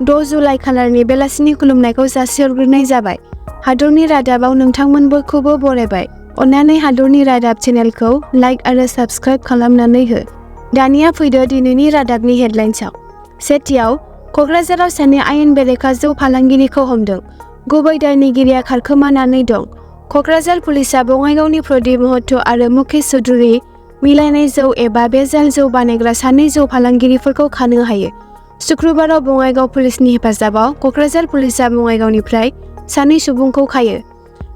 6 July खालारनि बेलासिनि खुलुमनायखौ जासिहरग्रोनाय जाबाय। हादरनि रादाबाव नोंथांमोन बयखौबो बरायबाय। अन्नानै हादरनि रादाब चेनेलखौ लाइक आरो साबस्क्राइब खालामनानै हो। दानिया फैदो दिनैनि रादाबनि हेडलाइन्सआव। सेथियाव, क'क्राझाराव सानै आयेन बेरेखा जौ फालांगिरिखौ हमदों। गुबै दायनिगिरिया खारखोमानानै दं। क'क्राझार पुलिसआ बङाइगावनि प्रदीप महतो आरो मुकेश चौधुरी मिलायनाय जौ एबा बेजाल जौ बानायग्रा सानै जौ फालांगिरिफोरखौ खानो हायो। शुक्रबाराव बङाइगाव पुलिसनि हेफाजाबाव क'क्राझार पुलिसआ बङाइगावनिफ्राय सानै सुबुंखौ खायो।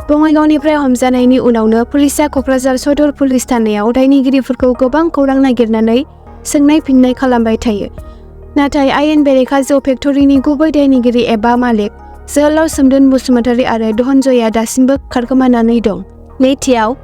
बङाइगावनिफ्राय हमजानायनि उनावनो पुलिसआ क'क्राझार सदर पुलिस थानायाव दायनिगिरिफोरखौ गोबां खौरां नागिरनानै सोंनाय फिननाय खालामबाय थायो। नाथाय आयेन बेरेखा जौ फेक्टरिनि गुबै दायनिगिरि एबा मालिक जोहोलाव सोमदोन बसुमतारी आरो धनन्जयआ दासिमबो खारखोमानानै दं। नैथियाव,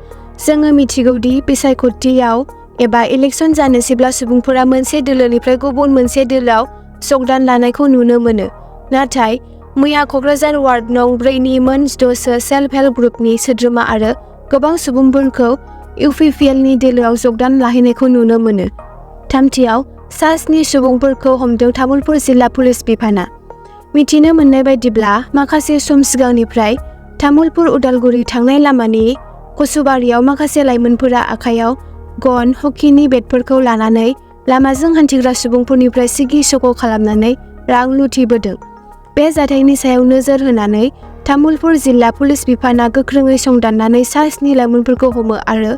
जोङो मिथिगौदि बिसायख'थियाव एबा इलेक्सन जानोसैब्ला सुबुंफोरा मोनसे दोलोनिफ्राय गुबुन मोनसे दोलोआव जगदान लानायखौ नुनो मोनो। नाथाय मैया क'क्राझार वार्ड नं 4 नि मोन 6 सेल्फ हेल्प ग्रुपनि सोद्रोमा आरो गोबां सुबुंफोरखौ UPPL नि दोलोआव जगदान लाहैनायखौ नुनो मोनो। थामथियाव, सा 7 सुबुंफोरखौ हमदों तामुलपुर जिल्ला पुलिस बिफाना। मिथिनो मोननाय बायदिब्ला माखासे सम सिगांनिफ्राय तामुलपुर उदालगुरि थांनाय लामानि कसुबारियाव माखासे लाइमोनफोरा आखायाव गन हकिनि बेटफोरखौ लानानै लामाजों हान्थिग्रा सुबुंफोरनिफ्राय सिगि सग' खालामनानै रां लुथिबोदों। बे जाथायनि सायाव नोजोर होनानै तामुलपुर जिल्ला पुलिस बिफाना गोख्रोङै संदाननानै सा 7 लाइमोनफोरखौ हमो आरो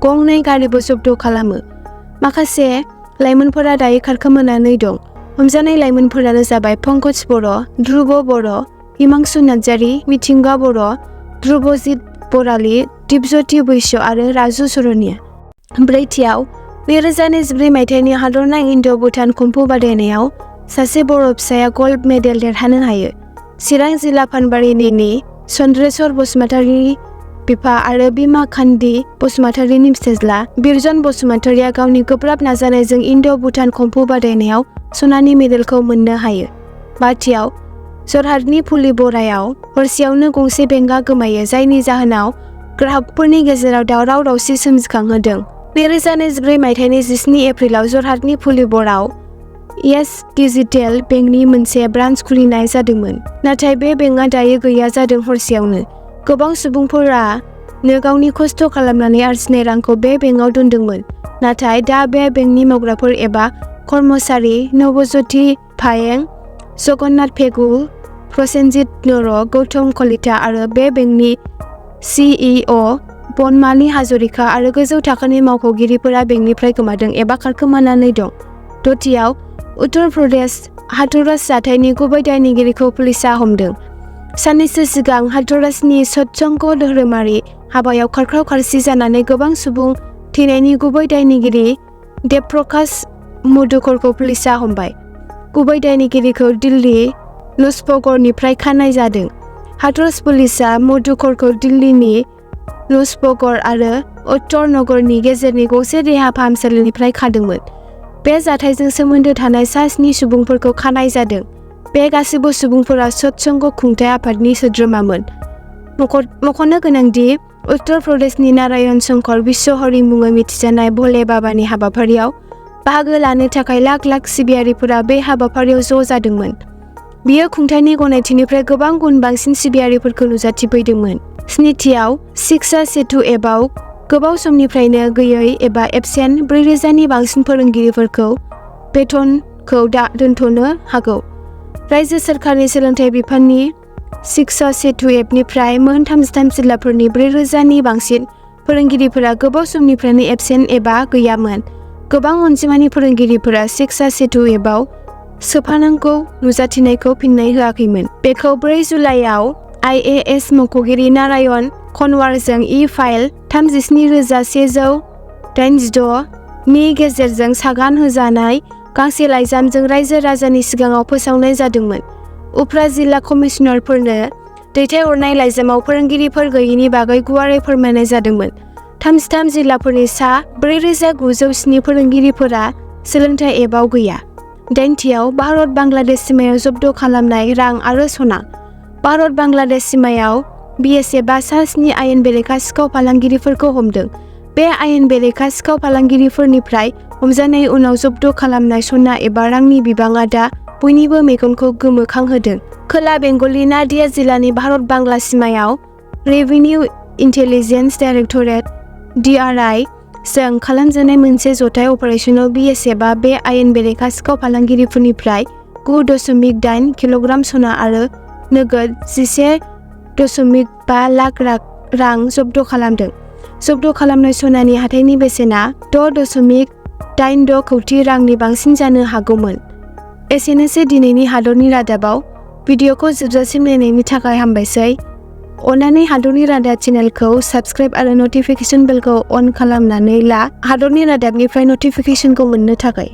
गंनै गारिबो जब्द खालामो। माखासे लाइमोनफोरा दायो खारखोमानानै दं। हमजानाय लाइमोनफोरानो जाबाय पंकज बर', ध्रुव बर', हिमांशु नार्जारी, मिथिंगा बर', ध्रुबजित बराली, दिपज्योति बैश्य आरो राजु सरनिया। ब्रैथियाव, 2024 मायथाइनि हादरनां इन्ड'-भुटान कम्फु बादायनायाव सासे बर' फिसाया गल्ड मेडेल देरहानो हायो। चिरां जिल्ला फानबारिनि चन्द्रेश्वर बसुमतारीनि बिफा आरो बिमा खान्दि बसुमतारीनि फिसाज्ला बिरजन बसुमतारीया गावनि गोब्राब नाजानायजों इन्ड'-भुटान कम्फु बादायनायाव सनानि मेडेलखौ मोननो हायो। बाथियाव, जरहाटनि फुलिबरायाव हरसेयावनो गंसे बेंकआ गोमायो, जायनि जाहोनाव ग्राहकफोरनि गेजेराव दावराव-दावसि सोमजिखांहोदों। 2024 मायथाइनि 17 एप्रिलाव जरहाटनि फुलिबराव येस डिजिटेल बेंकनि मोनसे ब्रान्च खुलिनाय जादोंमोन। नाथाय बे बेंकआ दायो गैया जादों हरसेयावनो। गोबां सुबुंफोरानो गावनि खस्थ' खालामनानै आरजिनाय रांखौ बे बेंकआव दोनदोंमोन। नाथाय दा बे बेंकनि मावग्राफोर एबा कर्मचारी नवज्योति पायें, जगन्नाथ पेगु, प्रसेनजित नर, गौतम कलिता आरो बे बेंकनि CEO बनमालि हाजरिका आरो गोजौ थाखोनि मावख'गिरिफोरा बेंकनिफ्राय गोमादों एबा खारखोमानानै दं। दथियाव, उत्तर प्रदेश हाथरस जाथायनि गुबै दायनिगिरिखौ पुलिसआ हमदों। साननैसो सिगां हाथरसनि सत्संग धोरोमारि हाबायाव खारखाव-खारसि जानानै गोबां सुबुं थैनायनि गुबै दायनिगिरि देबप्रकाश मधुकरखौ पुलिसआ हमबाय। गुबै दायनिगिरिखौ दिल्ली लजपगड़निफ्राय खानाय जादों। हाथरस पुलिसआ मधुकरखौ दिल्लीनि लजपगड़ आरो उत्तर नगरनि गेजेरनि गंसे देहा फाहामसालिनिफ्राय खादोंमोन। बे जाथायजों सोमोन्दो थानाय सा 7 सुबुंफोरखौ खानाय जादों। बे गासैबो सुबुंफोरा सत्संग खुंथाय आफादनि सोद्रोमामोन। मख'नो गोनांदि उत्तर प्रदेशनि नारायण शंकर बिश्वहरि मुङै मिथिजानाय भोले बाबानि हाबाफारियाव बाहागो लानो थाखाय लाख लाख सिबियारिफोरा बे हाबाफारियाव ज' जादोंमोन। बियो खुंथायनि गनायथिनिफ्राय गोबां गुन बांसिन सिबियारिफोरखौ नुजाथिफैदोंमोन। स्निथियाव, शिक्षा सेतु एपआव गोबाव समनिफ्रायनो गैयै एबा एबसेन्ट 4000 नि बांसिन फोरोंगिरिफोरखौ बेथनखौ दोनथ'नो हागौ। रायजो सोरखारनि सोलोंथाइ बिफाननि शिक्षा सेतु एपनिफ्राय मोन 33 जिल्लाफोरनि 4000 नि बांसिन फोरोंगिरिफोरा गोबाव समनिफ्रायनो एबसेन्ट एबा गैयामोन। गोबां अनजिमानि फोरोंगिरिफोरा शिक्षा सेतु एपआव सोफानांगौ नुजाथिनायखौ फिननाय होआखैमोन। बेखौ 4 जुलाइआव IAS मावख'गिरि नारायण खनवारजों फाइल 37186 नि गेजेरजों सागान होजानाय गांसे लाइजामजों रायजो राजानि सिगाङाव फोसावनाय जादोंमोन। उफ्रा जिल्ला कमिशनारफोरनो दैथायहरनाय लाइजामाव फोरोंगिरिफोर गैयैनि बागै गुवारै फोरमायनाय जादोंमोन। 33 जिल्लाफोरनि सा 4907 फोरोंगिरिफोरा सोलोंथाइ एपआव गैया। दाइनथियाव, भारत बांलादेश सिमायाव जब्द खालामनाय रां आरो सना। भारत बांलादेश सिमायाव BSFआ सा 7 आयेन बेरेखा सिखाव फालांगिरिफोरखौ हमदों। बे आयेन बेरेखा सिखाव फालांगिरिफोरनिफ्राय हमजानाय उनाव जब्द खालामनाय सना एबा रांनि बिबाङा दा बयनिबो मेगनखौ गोमोखांहोदों। खोला बेंगलनि नादिया जिल्लानि भारत बांला सिमायाव रेभिनिउ इन्टेलिजेन्स डाइरेक्टरेट (DRI) जों खालामजानाय मोनसे जथाय अपारेसनाव BSFआ बे आयेन बेरेखा सिखाव फालांगिरिफोरनिफ्राय 9.8 किल'ग्राम सना आरो नोगोद 11.5 लाख रां जब्द खालामदों। जब्द खालामनाय सनानि हाथाइनि बेसेना 6.86 कौटि रांनि बांसिन जानो हागौमोन। एसेनोसै दिनैनि हादरनि रादाबाव। भिडिअखौ जोबजासिम नायनायनि थाखाय हामबायसै। अन्नानै हादरनि रादाब चेनेलखौ साबस्क्राइब आरो नटिफिकेशन बेलखौ अन खालामनानै ला हादरनि रादाबनिफ्राय नटिफिकेशनखौ मोननो थाखाय।